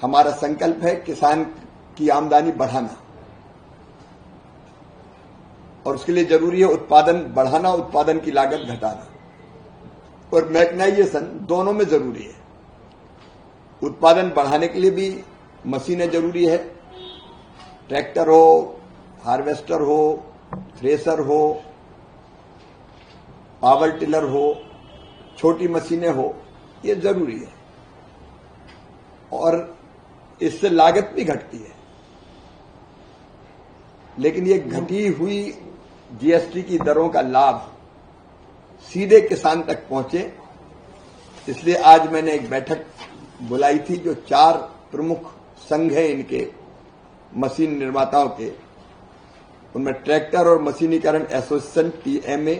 हमारा संकल्प है किसान की आमदनी बढ़ाना, और उसके लिए जरूरी है उत्पादन बढ़ाना, उत्पादन की लागत घटाना, और मैकेनाइजेशन दोनों में जरूरी है। उत्पादन बढ़ाने के लिए भी मशीनें जरूरी है, ट्रैक्टर हो, हार्वेस्टर हो, थ्रेसर हो, पावर टिलर हो, छोटी मशीनें हो, ये जरूरी है, और इससे लागत भी घटती है। लेकिन ये घटी हुई जीएसटी की दरों का लाभ सीधे किसान तक पहुंचे, इसलिए आज मैंने एक बैठक बुलाई थी जो 4 प्रमुख संघ हैं इनके मशीन निर्माताओं के, उनमें ट्रैक्टर और मशीनीकरण association TMA,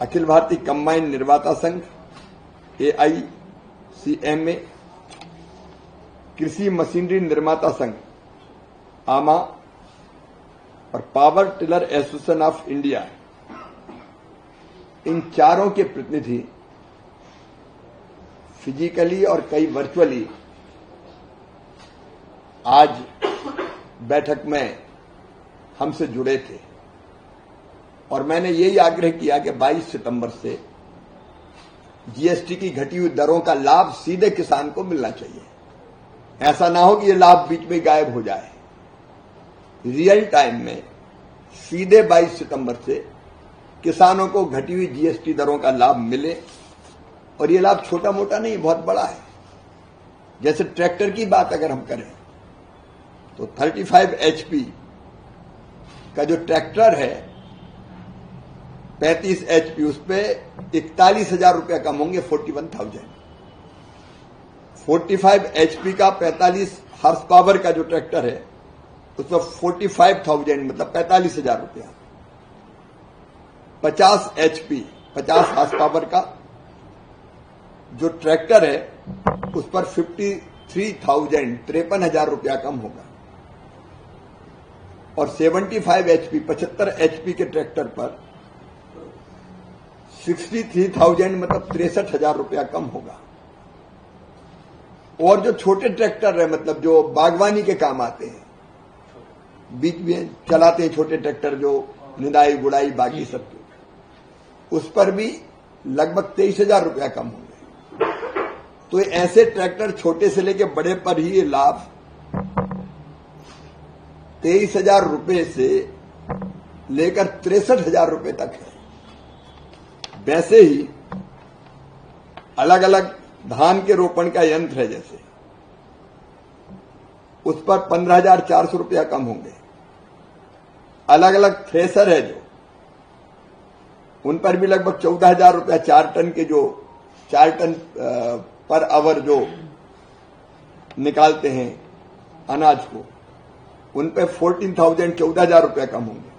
Akhil Bharatiya combine निर्माता संघ एआईसीएमए, कृषि मशीनरी निर्माता संघ आमा, और power tiller association of India. इन चारों के प्रतिनिधि फिजिकली और कई वर्चुअली आज बैठक में हमसे जुड़े थे, और मैंने यही आग्रह किया कि 22 सितंबर से जीएसटी की घटी हुई दरों का लाभ सीधे किसान को मिलना चाहिए। ऐसा ना हो कि ये लाभ बीच में गायब हो जाए। रियल टाइम में सीधे 22 सितंबर से किसानों को घटी हुई जीएसटी दरों का लाभ मिले, और ये लाभ छोटा मोटा नहीं, बहुत बड़ा है। जैसे ट्रैक्टर की बात अगर हम करें तो 35 HP का जो ट्रैक्टर है 35 HP, उस पर 41,000 रुपया कम होंगे, 41,000। 45 HP का 45 हॉर्स पावर का जो ट्रैक्टर है उसमें 45,000 मतलब 45,000 रुपया। 50 HP 50 हॉर्स पावर का जो ट्रैक्टर है उस पर 53,000 53,000 रुपया कम होगा, और 75 HP 75 HP के ट्रैक्टर पर 63,000 मतलब 63,000 रुपया कम होगा। और जो छोटे ट्रैक्टर है, मतलब जो बागवानी के काम आते हैं, बीच में चलाते हैं छोटे ट्रैक्टर जो निदाई गुड़ाई बाकी सब, उस पर भी लगभग 23,000 रुपया कम होंगे। तो ऐसे ट्रैक्टर छोटे से लेके बड़े पर ही ये लाभ 23,000 रुपये से लेकर 63,000 रुपये तक है। वैसे ही अलग अलग धान के रोपण का यंत्र है, जैसे उस पर 15,400 रुपया कम होंगे। अलग अलग थ्रेसर है जो, उन पर भी लगभग 14,000 रुपया 4 टन के, जो 4 टन पर आवर जो निकालते हैं अनाज को, उन पे 14,000 14,000 रुपया कम होंगे।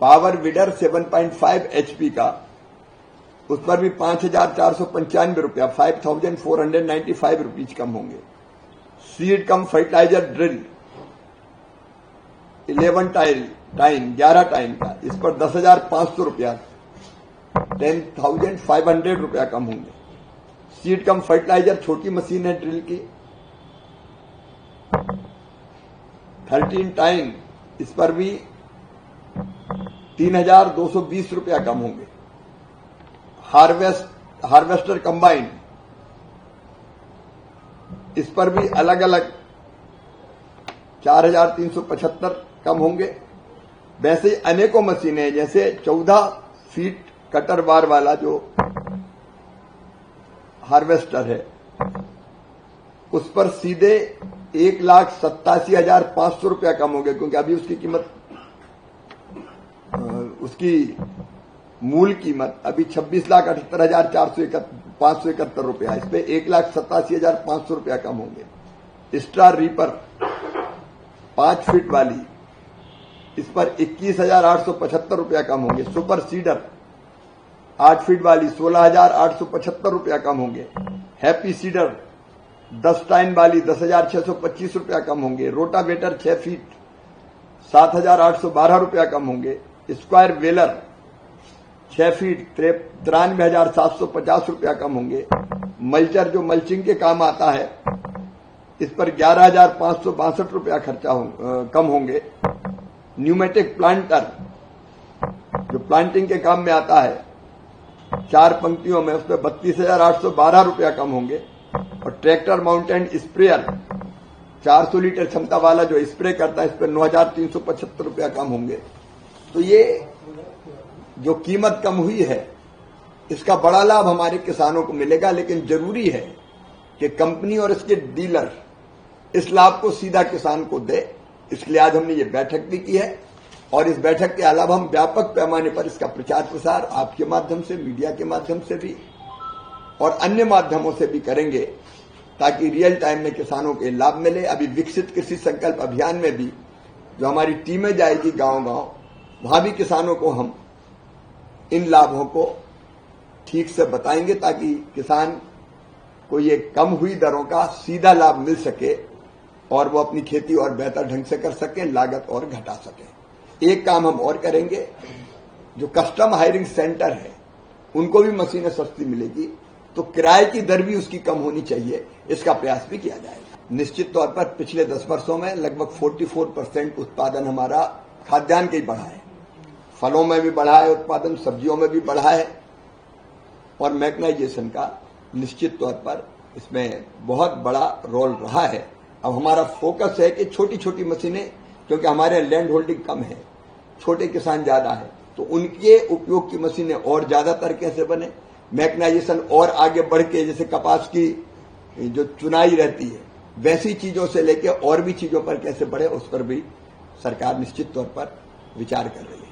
पावर वीडर 7.5 HP का, उस पर भी 5,495 रुपया 5,495 रुपीज कम होंगे। सीड कम फर्टिलाइजर ड्रिल 11 टाइन का, इस पर 10,500 रुपया 10,500 रुपया कम होंगे। सीड कम फर्टिलाइजर छोटी मशीन है ड्रिल की 13 टाइन, इस पर भी 3,220 रुपया कम होंगे। हार्वेस्टर कंबाइन, इस पर भी अलग अलग 4,375 कम होंगे। वैसे ही अनेकों मशीनें, जैसे 14 फीट कटर बार वाला जो हार्वेस्टर है, उस पर सीधे 1,87,500 रुपया कम हो गया, क्योंकि अभी उसकी कीमत, उसकी मूल कीमत अभी 26,78,571 रुपया, इस पे 1,87,500 रुपया कम होंगे। स्टार रीपर 5 फीट वाली, इस पर 21,875 रुपया कम होंगे। सुपर सीडर 8 फीट वाली 16,875 रुपया कम होंगे। हैप्पी सीडर 10 टाइन वाली 10,625 रुपया कम होंगे। रोटावेटर 6 फीट 7,812 रुपया कम होंगे। स्क्वायर वेलर 6 फीट 93,750 रुपया कम होंगे। मल्चर जो मल्चिंग के काम आता है, इस पर 11,562 रुपया खर्चा कम होंगे। न्यूमेटिक प्लांटर जो प्लांटिंग के काम में आता है 4 पंक्तियों में, उस पर 32,812 रुपया कम होंगे। और ट्रैक्टर माउंटेड स्प्रेयर 400 लीटर क्षमता वाला जो स्प्रे करता है, इस पर 9,375 रुपया कम होंगे। तो ये जो कीमत कम हुई है इसका बड़ा लाभ हमारे किसानों को मिलेगा, लेकिन जरूरी है कि कंपनी और इसके डीलर इस लाभ को सीधा किसान को दे। इसलिए आज हमने ये बैठक भी की है और इस बैठक के अलावा हम व्यापक पैमाने पर इसका प्रचार प्रसार आपके माध्यम से, मीडिया के माध्यम से भी और अन्य माध्यमों से भी करेंगे, ताकि रियल टाइम में किसानों को लाभ मिले। अभी विकसित कृषि संकल्प अभियान में भी जो हमारी टीमें जाएगी गांव-गांव, वहां भी किसानों को हम इन लाभों को ठीक से बताएंगे, ताकि किसान को ये कम हुई दरों का सीधा लाभ मिल सके और वो अपनी खेती और बेहतर ढंग से कर सके, लागत और घटा सके। एक काम हम और करेंगे, जो कस्टम हायरिंग सेंटर है उनको भी मशीनें सस्ती मिलेगी, तो किराए की दर भी उसकी कम होनी चाहिए, इसका प्रयास भी किया जाएगा। निश्चित तौर पर पिछले 10 वर्षों में लगभग 44% उत्पादन हमारा खाद्यान्न का ही बढ़ा है। फलों में भी बढ़ा है उत्पादन, सब्जियों में भी बढ़ा है और मैकेनाइजेशन का निश्चित तौर पर इसमें बहुत बड़ा रोल रहा है। अब हमारा फोकस है कि छोटी छोटी मशीनें, क्योंकि हमारे लैंड होल्डिंग कम है, छोटे किसान ज्यादा है, तो उनके उपयोग की मशीनें और ज्यादातर कैसे बने, मैकेनाइजेशन और आगे बढ़ के, जैसे कपास की जो चुनाई रहती है वैसी चीजों से लेके और भी चीजों पर कैसे बढ़े, उस पर भी सरकार निश्चित तौर पर विचार कर रही है।